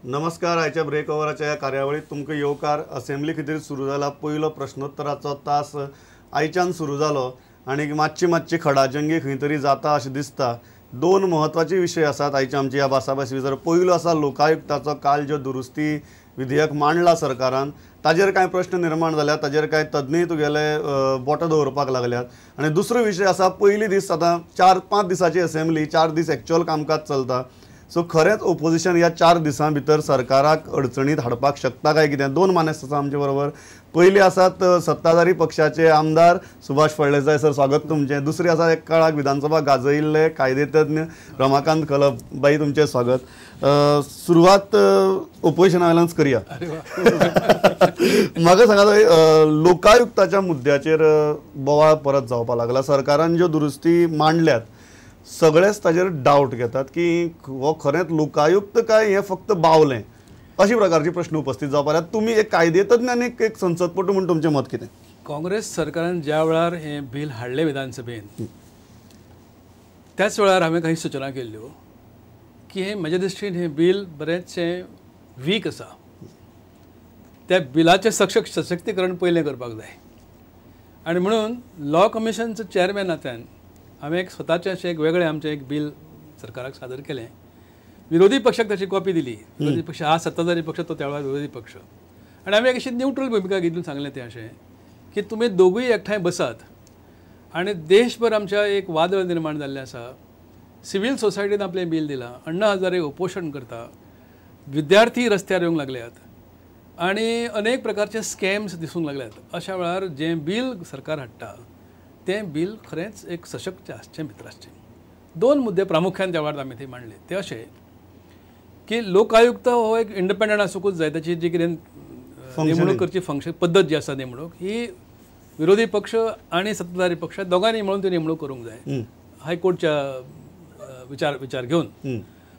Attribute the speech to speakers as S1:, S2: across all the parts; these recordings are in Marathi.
S1: नमस्कार. आयच्या ब्रेक ओवराच्या ह्या कार्यावळीत तुमकां येवकार. असेंब्ली खातीर सुरू जाला पयलो प्रश्नोत्तराचो तास आयच्यान सुरू जालो आनी मातशी खडाजंगी खंय तरी जाता अशें दिसता. दोन म्हत्वाचे विशय आसात आयच्या आमच्या ह्या भासाभास भितर. पयलो आसा लोकायुक्ताचो काल जो दुरुस्ती विधेयक मांडला सरकारान, ताजेर कांय प्रश्न निर्माण जाल्यात, ताजेर कांय तज्ञय तुगेले बोटां दवरपाक लागल्यात. आनी दुसरो विशय आसा पयली दीस आतां 4-5 दिसाची असेंब्ली, 4 दीस एक्चुअल कामकाज चलता. सो खरेंच ओपोजिशन ह्या 4 दिसां भितर सरकाराक अडचणीत हाडपाक शकता काय कितें? दोन मानेस्त आसा आमचे बरोबर. पयले आसात सत्ताधारी पक्षाचे आमदार सुभाष फळदेसाय सर, स्वागत तुमचें. दुसरे आसा एक काळाक विधानसभा गाजयिल्ले कायदेतज्ञ रमाकांत खलप बाई, तुमचें स्वागत. सुरवात ओपोजिशना वयल्यानच करया. म्हाका सांगात, लोकायुक्ताच्या मुद्द्याचेर बोवाळ परत जावपाक लागला. सरकारान ज्यो दुरुस्ती मांडल्यात सगळेच ताजेर डावट घेतात की हो खरेंच लोकायुक्त काय हे फक्त बावलें, अशी प्रकारचे प्रश्न उपस्थित जावपाक लागल्यात. तुमी एक कायदेतज्ञ आनी एक संसदपटू म्हणून तुमचें मत कितें?
S2: काँग्रेस सरकारान ज्या वेळार हें बील हाडलें विधानसभेन, त्याच वेळार हांवें काही सूचना केल्ल्यो की हें म्हज्या दृश्टीन हें बील बरेंचशें वीक आसा. त्या बिलाचें सशक्तीकरण पयलें करपाक जाय. आनी म्हणून लॉ कमिशनचो चेअरमॅनाच्यान हांवें एक स्वताचें अशें एक वेगळें आमचें एक बील सरकाराक सादर केलें. विरोधी पक्षाक ताची कॉपी दिली. विरोधी पक्ष हा सत्ताधारी पक्ष, तो त्या वेळार विरोधी पक्ष. आनी हांवें एक अशी न्यूट्रल भुमिका घेतली. सांगलें तें अशें की तुमी दोगूय एकठांय बसात आनी देशभर आमच्या एक वादळ निर्माण जाल्लें आसा. सिव्हील सोसायटीन आपलें बील दिलां, अण्णा हजारे उपोशण करता, विद्यार्थी रस्त्यार येवंक लागल्यात आनी अनेक प्रकारचे स्कॅम्स दिसूंक लागल्यात. अशा वेळार जें बील सरकार हाडटा तें बील खरेंच एक सशक्त आसचें भितर आसचें. दोन मुद्दे प्रामुख्यान त्या वेळार आमी थंय मांडले. ते अशें की लोकायुक्त हो एक इंडिपेंडंट आसूंकूच जाय. ताची जी कितें नेमणूक करची फंक्शन पद्दत जी आसा नेमणूक, ही विरोधी पक्ष आनी सत्ताधारी पक्ष दोगांनी मेळून ती नेमणूक करूंक जाय हायकोर्टच्या विचार घेवन.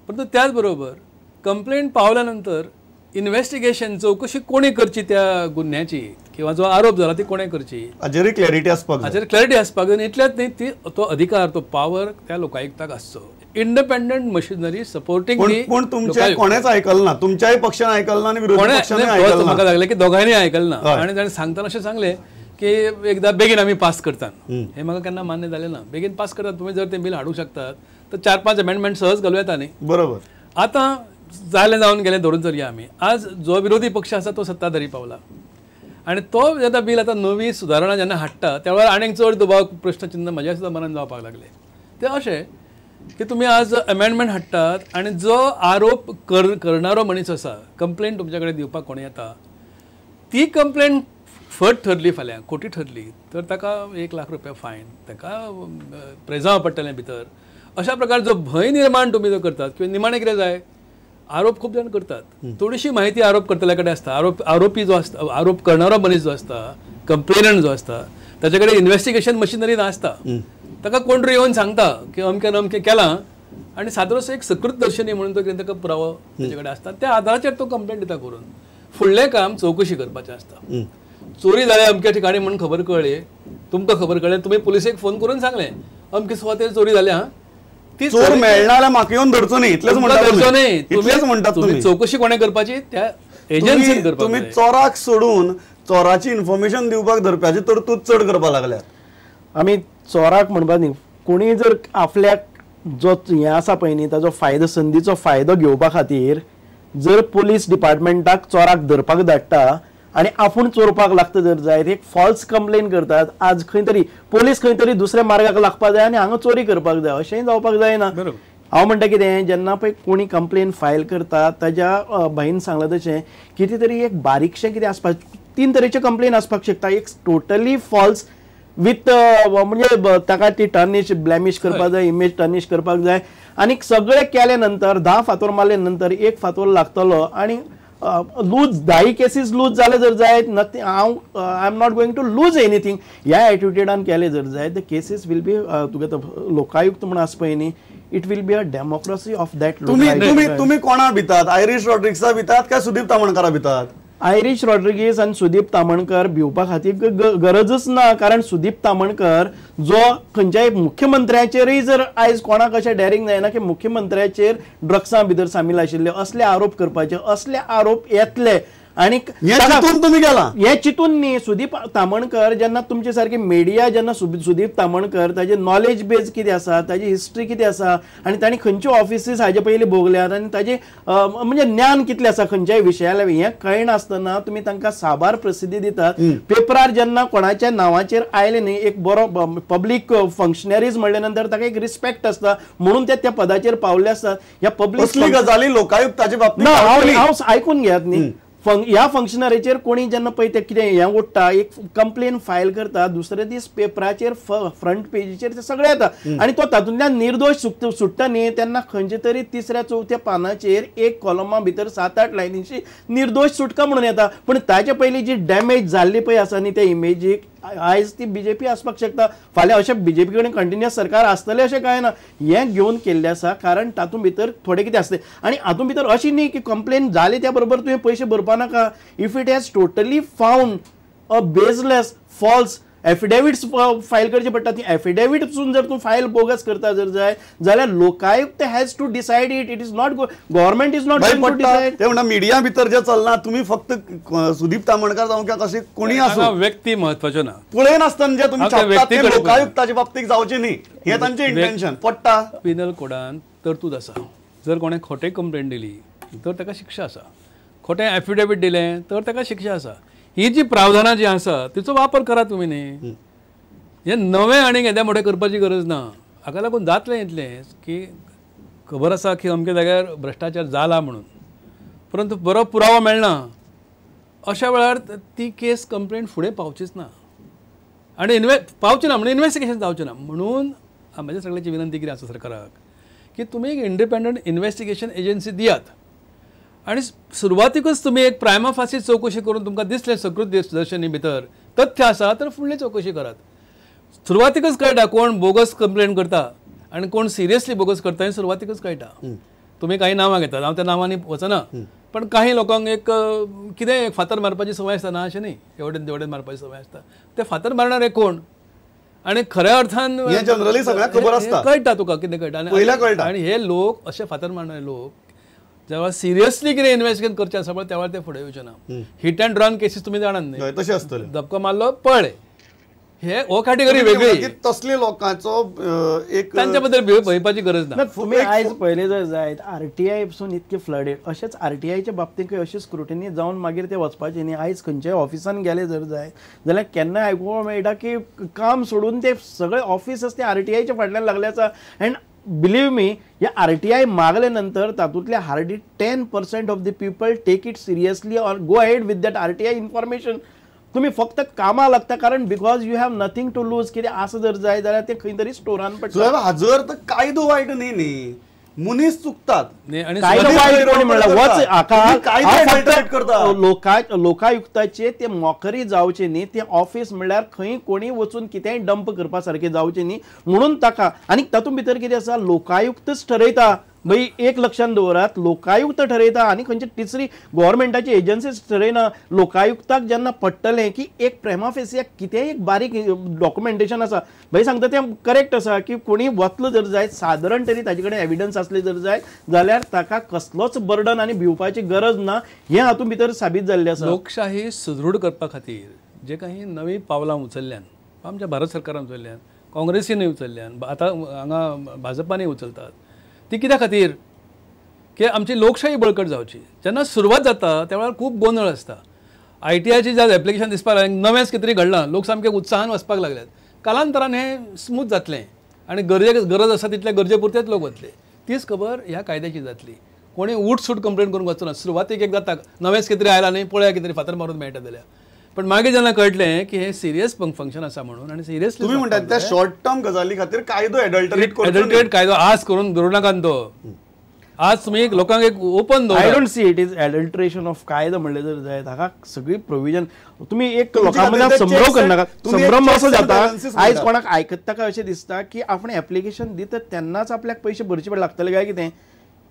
S2: परंतु त्याच बरोबर कंप्लेंट पावल्या नंतर इन्व्हेस्टिगेशन, चौकशी कोणी करची त्या गुन्ह्याची किंवा जो आरोप जाला ती कोणे करची,
S1: हाजेर क्लॅरिटी आसपाक
S2: जाय. इतल्याच न्ही, ती तो अधिकार, तो पावर त्या लोकायुक्ताक आसचो. Independent machinery supporting.
S1: पण तुमचे कोणेच आयकलं ना, तुमच्याय पक्षान आयकलं ना आनी विरोधी पक्षानय आयकलं ना.
S2: म्हाका लागलें की दोगांयनी आयकलं ना. आनी ताणें सांगतना अशें सांगलें की एकदां बेगीन आमी पास करतात. हें म्हाका केन्ना मान्य जालें ना. बेगीन पास करतात. तुमी जर तें बील हाडूंक शकतात तर 4-5 अमेंडमेंट सहज घालूं येता न्ही.
S1: बरोबर.
S2: आतां जालें जावन गेलें धरून चलया आमी. आज जो विरोधी पक्ष आसा तो सत्ताधारी पावला आनी तो जेन्ना बील आतां नवी सुदारणा जेन्ना हाडटा त्या वेळार आनीक चड दबाव प्रश्नचिन्ह म्हज्या सुद्दां मनान जावपाक लागले. ते अशें की तुमी आज अमेंडमेंट हाडटात आनी जो आरोप करणारो मनीस आसा, कंप्लेंट तुमचे कडेन दिवपाक कोणी येता, ती कंप्लेंट फट ठरली, फाल्यां खोटी ठरली तर ताका 1 लाख रुपया फायन, ताका प्रेजांव पडटलें भितर. अशा प्रकार जो भंय निर्माण तुमी जो करतात, किंवा निमाणें कितें जाय, आरोप खूब जाण करतात. थोडीशी माहिती आरोप करतल्या कडेन आसता. आरोपी जो आसता, आरोप करणारो मनीस जो आसता, कंप्लेनंट जो आसता, ताचे कडेन इन्व्हेस्टिगेशन मशिनरी नासता. ताका कोण तरी येवन सांगता की अमकें अमकें केलां आनी सादारणसो एक सकृतदर्शनी म्हणून तो कितें ताका पुरावो ताचे कडेन आसता. त्या आदाराचेर तो कंप्लेंट दिता करून. फुडलें काम चवकशी करपाचें आसता. चोरी जाल्या अमक्या ठिकाणी म्हणून खबर कळ्ळी, तुमकां खबर कळ्ळें, तुमी पुलिसेक फोन करून सांगलें अमके सुवातेर चोरी जाल्या,
S1: चोर मेळना जाल्यार म्हाका येवन धरचो न्ही, इतलेंच म्हणटात
S2: तुमी. चौकशी कोणे करपाची? त्या एजन्सीन करपाची.
S1: तुमी चोराक सोडून चोराची इन्फॉर्मेशन दिवपाक धरप्याची तरतूद चड करपाक लागल्यात.
S3: आमी चोराक म्हणपा न्ही, कोणी जर आपल्याक जो हें आसा पळय न्ही ताजो फायदो, संदीचो फायदो घेवपा खातीर जर पुलीस डिपार्टमेंटाक चोराक धरपाक धाडटा आनी आपूण चोरपाक लागता जर जायत, एक फॉल्स कंप्लेन करतात. आज खंय तरी पुलीस खंय तरी दुसऱ्या मार्गाक लागपाक जाय आनी हांगा चोरी करपाक जाय, अशेंय जावपाक जायना. हांव म्हणटा कितें, जेन्ना पळय कोणी कंप्लेन फायल करता ताज्या बाईन सांगलां तशें कितें तरी एक बारीकशें कितें आसपाक, 3 तरेचे कंप्लेन आसपाक शकता. एक टोटली फॉल्स विथ म्हणजे ताका ती टर्निश ब्लॅमिश करपाक जाय, इमेज टर्निश करपाक जाय, आनी सगळें केले नंतर 10 फातोर मारले नंतर 1 फातोर लागतलो आनी लूज 10 केसीस लूज जाले जर जायत, nothing, I am not going to lose anything, ह्या एटिट्यूडान केले जर जायत, द केसीस वील बी तुगे लोकायुक्त म्हणून आसा पळय न्ही, it will be a democracy of that.
S1: तुम्ही कोणा भितात? आयरिश रॉड्रिक्सा भितात काय सुदीप तामणकारा भितात?
S3: आयरिश रॉड्रिगीस आणि सुदीप तामणकर भिवपा खातीर गरजच ना, कारण सुदीप तामणकर जो खंयच्याय मुख्यमंत्र्याचेरय जर आयज कोणाक अशें डॅरिंग जायना की मुख्यमंत्र्याचेर ड्रग्सां भितर सामील आशिल्ले असले आरोप करपाचे, असले आरोप येतले. आणि
S1: तुम्ही गेला
S3: हे चितून न्ही सुदीप तामणकर जेन्ना तुमचे सारखे मिडिया जेन्ना सुदीप तामणकर ताजे नॉलेज बेज कितें आसा, ताजी हिस्ट्री कितें आसा आनी तांणी खंयच्यो ऑफिसीस हाजे पयलीं भोगल्यात आनी ताजे म्हणजे ज्ञान कितलें आसा खंयच्याय विशयाला हें कळनासतना तुमी तांकां साबार प्रसिद्धी दितात. पेपरार जेन्ना कोणाच्या नांवाचेर आयले न्ही, एक बरो पब्लीक फंक्शनरीज म्हणल्या नंतर ताका एक रिस्पेक्ट आसता म्हणून ते त्या पदाचेर पावले आसतात. ह्या पब्लीक
S1: गजाली लोकायुक्ताचे बाबतींत
S3: हांव आयकून घेयात न्ही, ह्या फंक्शनरीचेर कोणी जेन्ना पळय ते कितें हें उठता, एक कंप्लेन फायल करता, दुसरे दीस पेपराचेर फ्रंट पेजीचेर ते सगळें येता आनी तो तातूंतल्यान निर्दोश सुट्टा न्ही तेन्ना खंयचे तरी तिसऱ्या चवथ्या पानाचेर एक कॉलमा भितर 7-8 लायनीची निर्दोश सुटका म्हणून येता. पूण ताचे पयलीं जी डॅमेज जाल्ली पळय आसा न्ही त्या इमेजीक, आयज ती बीजेपी आसपाक शकता, फाल्यां अशें बीजेपी कडेन कंटिन्युअस सरकार आसतलें अशें कांय ना. हें घेवन केल्लें आसा कारण तातूंत भितर थोडें कितें आसलें आनी हातूंत भितर अशी न्ही की कंप्लेन जाली त्या बरोबर तुवें पयशे भरपा नाका. If it has totally found a baseless false affidavits file करचे पडटा. ती एफिडेविट पसून जर तूं फायल बोगस करता जर जाय जाल्यार Lokayukta has to decide it. It is not government is not going to decide.
S1: ते म्हणटा मिडिया भितर जे चलना तुम्ही फक्त सुदीप तामणकर जावं किंवा कशें कोणी आसूं
S2: व्यक्ती महत्वाच्यो ना,
S1: पुळे नासतना जे तुमी छापतात ते लोकायुक्ताचे बाबतीत जावचे न्ही, हे तांचे इंटेन्शन पडटा.
S2: पिनल कोडान तरतूद आसा, जर कोणें खोटे कंप्लेंट दिली तर ताका शिक्षा आसा, खोटें एफिडेविट दिलें तर ताका शिक्षा आसा. ही जी प्रावधानां जी आसा तिचो वापर करा तुमी न्ही. हे नवें आनीक येद्या मोठें करपाची गरज ना. हाका लागून जातलें इतलें की खबर आसा की अमके जाग्यार भ्रश्टाचार जाला म्हणून, परंतु बरो पुरावो मेळना, अशा वेळार ती केस कंप्लेंट फुडें पावचीच ना आनी पावची ना म्हणून इन्व्हेस्टिगेशन जावचें ना. म्हणून म्हाज्या सगळ्यांची विनंती कितें आसा सरकाराक की तुमी एक इंडिपेंडंट इन्व्हेस्टिगेशन एजन्सी दियात आणि सुरवातीकच तुम्ही एक प्रायमा फासी चौकशी करून तुमकां दिसलें सकृतदर्शनी भितर तथ्य आसा तर फुडली चौकशी करात. सुरवातीकच कळटा कोण बोगस कंप्लेंट करता आणि कोण सिरियसली बोगस करता हें सुरवातीकच कळटा. तुम्ही काही नांवां घेतात, हांव त्या नांवांनी वचना, पण काही लोकांक एक कितें एक फातर मारपाची संवय आसता ना, अशें न्ही, एवढेन तेवढेन मारपाची संवय आसता. ते फातर मारणारे कोण आणि खऱ्या अर्थान
S1: जनरली सगळ्यांक खबर आसता,
S2: कळटा तुका कितें कळटा. आणि हे लोक असे फातर मारणारे लोक जेव्हा सिरियसली कितें इन्व्हेस्टिगेशन करचें आसा पळय त्या वेळार ते फुडें येवचे ना. हिट अँड रन केसीस तुमी जाणात न्ही,
S1: तशें आसतलें.
S2: धपको मारलो पळय, हे हो कॅटेगरी वेगळी.
S1: तसले लोकांचो एक
S2: तांच्या बद्दल भयपाची गरज ना.
S3: तुम्ही आयज पळयलें जर जायत आरटीआय पसून इतके फ्लडेड, अशेंच आरटीआयच्या बाबतींत अशी स्क्रुटिनी जावन मागीर ते वचपाचें न्ही. आयज खंयच्याय ऑफिसान गेले जर जाय जाल्यार केन्नाय आयकुपाक मेळटा की काम सोडून ते सगळे ऑफिसस ते आरटीआयच्या फाटल्यान लागले आसा. अँड बिलीव मी, या आरटीआय मागले नंतर तातूंतले hardly 10% of the people take it seriously or go ahead with that RTI information. तुम्ही फक्त कामा लागता कारण because you have nothing to lose. कितें आसा जर जाय जाल्यार ते खंय तरी स्टोरान पडटा.
S1: हाजर तर कायदो वायट न्ही, मनीस चुकतात. लोकायुक्ताचे ते मोखरी जावचे न्ही, ते ऑफिस म्हणल्यार खंय कोणी वचून कितेंय डंप करपा सारखे जावचे न्ही म्हणून ताका. आनी तातूंत भितर कितें आसा, लोकायुक्तच ठरयता. भाई एक लक्षात दवरात, लोकायुक्त ठरयता आनी खंयची तिसरी गव्हर्मेंटाची एजन्सीज ठरयना. लोकायुक्ताक जेन्ना पडटलें की एक प्रेमा फेसी कितेंय एक बारीक डॉक्युमेंटेशन आसा, भाई सांगता तें करेक्ट आसा की कोणी वतलो जर जाय सादारण तरी ताजे कडेन एविडन्स आसले जर जाय जाल्यार ताका कसलोच बर्डन आनी भिवपाची गरज ना. हें हातूंत भितर साबीत जाल्लें आसा.
S2: लोकशाही सुदृढ करपा खातीर जे काही नवी पावलां उचल्ल्यान, आमच्या भारत सरकारान उचल्ल्यान, काँग्रेसीनय उचल्ल्यान, आतां हांगा भाजपानय उचलतात, ती कित्या खातीर की आमची लोकशाही बळकट जावची. जेन्ना सुरवात जाता त्या वेळार खूब गोंधळ आसता. आयटीआयची ज्या एप्लिकेशन दिसपाक लागलें, नवेंच कितें तरी घडलां, लोक सामके उत्साहान वचपाक लागल्यात. कालांतरान हें स्मूथ जातलें आनी गरज आसा तितले गरजे पुरतेच लोक वतले. तीच खबर ह्या कायद्याची जातली. कोणी उठसूट कंप्लेंट करूंक वचना. सुरवातीक एक जाता नवेंच कितें तरी आयला न्ही, पळया कितें तरी फातर मारून मेळटा जाल्यार. पण मागीर जेन्ना कळटलें की हे सिरियस फंक्शन आसा म्हणून आनी सिरियसली
S1: तुम्ही म्हणटात त्या शॉर्ट टर्म गजाली खातीर कायदो
S2: एडल्टरेट कायदो आज करून धरू नाका तो. आज तुम्ही लोकांक एक ओपन दो.
S3: I don't see it is adulteration of कायदो म्हणले जर जाय हाका सगळी प्रोविजन तुम्ही एक लोकांमध्ये संभ्रम करनाका. संभ्रम असो जाता आयज कोणाक आयकता काय अशें दिसता की आपण एप्लिकेशन दिता तेन्नाच आपल्याक पयशे भरचे लागतले काय कितें.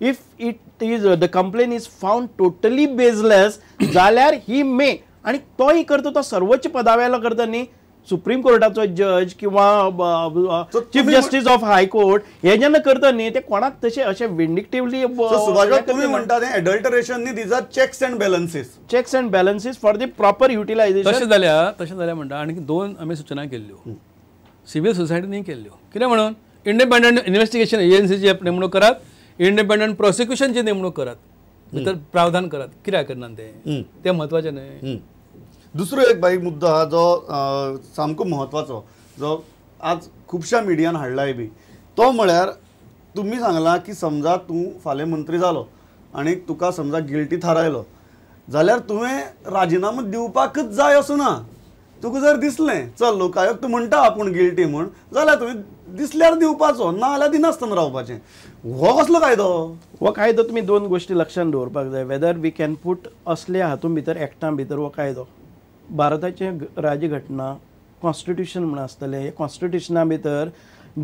S3: If it is the complain is found totally bezel-less जाल्यार ही मे आणि तोही करता तो सर्वोच्च पदावेलो करता न्ही सुप्रीम कोर्टाचो जज किंवा चीफ जस्टीस ऑफ हायकोर्ट हे जेन्ना करता न्ही ते कोणाक तशें अशें विंडिक्टिवली
S1: तुम्ही म्हणता ते एडल्टरेशन न्ही these are checks and balances
S3: for the proper utilization.
S2: तशें जाल्या म्हणटा आनी 2 आमी सुचना केल्ल्यो सिव्हील सोसायटीनी केल्ल्यो कितें म्हणून इंडिपेंडंट इन्व्हेस्टिगेशन एजन्सीची नेमणूक करात, इंडिपेंडंट प्रोसिक्युशनची नेमणूक करात, भितर प्रावधान करात. कित्याक करना ते म्हत्वाचें न्हय.
S1: दुसरो एक बारीक मुद्दो आहा जो सामको म्हत्वाचो जो आज खुबश्या मिडियान हाडलाय बी तो म्हळ्यार तुम्ही सांगला की समजा तूं फाल्यां मंत्री जालो आनी तुका समजा गिल्टी थारायलो जाल्यार तुवें राजिनामो दिवपाकच जाय असो ना. तुका जर दिसलें चल लोकायुक्त म्हणटा आपूण गिल्टी म्हूण जाल्यार तुवें दिसल्यार दिवपाचो ना जाल्यार दिनासतना रावपाचें. हो कसलो कायदो?
S3: हो कायदो तुमी 2 गोश्टी लक्षांत दवरपाक जाय. वेदर वी कॅन पूट असल्या हातूंत भितर एक्टां भितर हो कायदो भारताचे राज्यघटना कॉन्स्टिट्यूशन म्हणून आसतलें. हे कॉन्स्टिट्यूशना भितर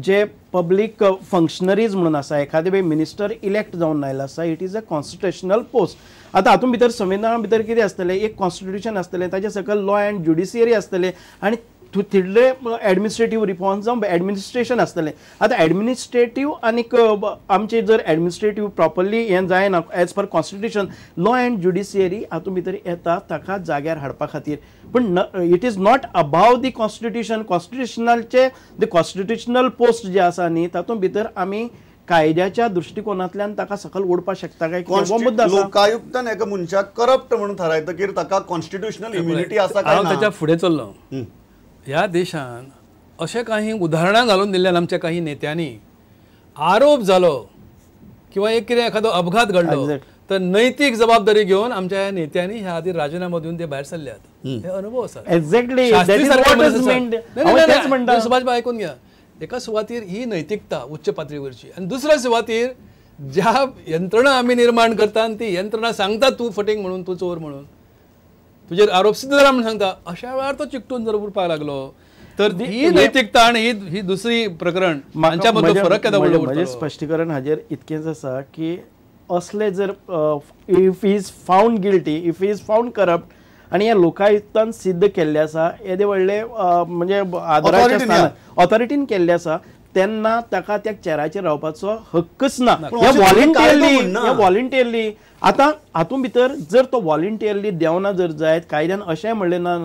S3: जे पब्लीक फंक्शनरीज म्हणून आसा एखादे मिनिस्टर इलेक्ट जावन आयला आसा it is a constitutional post. आतां हातूंत भितर संविधाना भितर कितें आसतलें एक कॉन्स्टिट्यूशन आसतलें ताचे सकयल लॉ अँड ज्युडिशियरी आसतलें आनी तितले एडमिनिस्ट्रेटीव रिफॉर्म्स जावं एडमिनिस्ट्रेशन आसतलें. आतां एडमिनिस्ट्रेटीव आनीक आमचे जर एडमिनिस्ट्रेटीव प्रॉपरली हें जायना as per constitution law and judiciary हातूंत भितर येता ताका जाग्यार हाडपा खातीर. पूण it is not above the constitution. कॉन्स्टिट्यूशनलचे द कॉन्स्टिट्यूशनल पोस्ट जे आसा न्ही तातूंत भितर आमी कायद्याच्या दृष्टिकोनांतल्यान ताका सकयल ओडपाक शकता काय हो मुद्दो आसा.
S1: लोकायुक्तान एका मनशाक करप्ट म्हणून थारायतकीर ताका कॉन्स्टिट्यूशनल इम्युनिटी आसा काय ना?
S2: हांव ताच्या फुडें चल्लो. ह्या देशान अशें काही उदाहरणां घालून दिल्ल्यान आमच्या काही नेत्यांनी आरोप जालो किंवा एक कितें एखादो अपघात घडलो तर नैतीक जबाबदारी घेवन आमच्या ह्या नेत्यांनी ह्या आधी राजीनामा दिवन ते भायर सरल्यात. हे अनुभव आसा.
S3: एक्झॅक्टली
S2: सुभाष भाई ऐकून घ्या. एका सुवातेर ही नैतिकता उच्च पातळीवरची आणि दुसऱ्या सुवातेर ज्या यंत्रणा आम्ही निर्माण करता आणि ती यंत्रणा सांगता तू फटींग म्हणून तू चोर म्हणून तुझे आरोप सिद्ध जाला म्हणून सांगता अशा वेळार तो चिकटून जर उरपाक लागलो तर ही नैतिकता आणि ही दुसरी प्रकरण हांच्या मदलो फरक केदा उरलो.
S3: म्हणजे स्पश्टीकरण हाजेर इतकेंच आसा की असले जर if is found guilty if is found corrupt आणि ह्या लोकायुक्तान सिद्ध केल्ले आसा येदे व्हडले म्हणजे आदराच्या ऑथॉरिटीन केल्ले आसा तेन्ना ताका त्या चेराचेर रावपाचो हक्कच ना. व्हॉलिंटियरली आतां हातूंत भितर जर तो व्हॉलिंटियरली देवना जर जायत कायद्यान अशें म्हणलें ना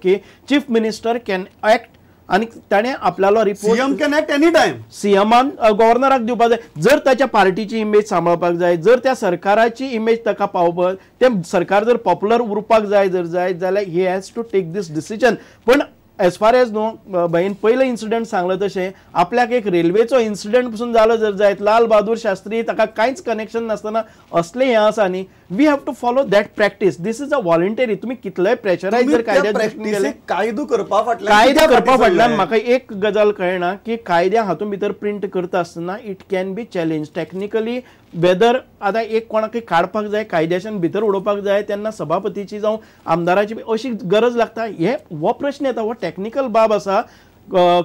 S3: की चीफ मिनिस्टर कॅन एक्ट आणि ताणें आपल्यालो report
S1: CM can act any time
S3: सीएमान गव्हर्नराक दिवपाक जाय. जर ताच्या पार्टीची इमेज सांबाळपाक जाय जर त्या सरकाराची इमेज ताका पावोवपाक ते सरकार जर पॉप्युलर उरपाक जाय जर जायत जाल्यार he has to take this decision. पण एज फार एज न्हू भाईन पयलो इन्सिडंट सांगलो तशें आपल्याक एक रेल्वेचो इन्सिडंट पसून जालो जर जायत लाल बहादूर शास्त्री ताका कांयच कनेक्शन नासतना असलें हें आसा न्ही we have to follow that practice. This is a voluntary. तुमी कितलोय प्रेशरायज जर
S1: कायदो करपा
S3: फाटल्यान म्हाका एक गजाल कळना की कायद्या हातूंत भितर प्रिंट करता आसतना it can be challenge technically whether आतां एक कोणाकय काडपाक जाय कायद्याच्यान भितर उडोवपाक जाय तेन्ना सभापतीची जावं आमदाराची अशी गरज लागता. हे हो प्रश्न येता हो टेक्निकल बाब आसा.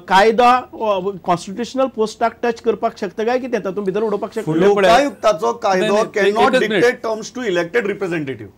S3: कायदा कॉन्स्टिट्युशनल पोस्टाक टच करपाक शकता काय की तातूंत भितर उडोवपाक शकता.
S1: लोकायुक्ताचो कायदो can not dictate terms to elected representative.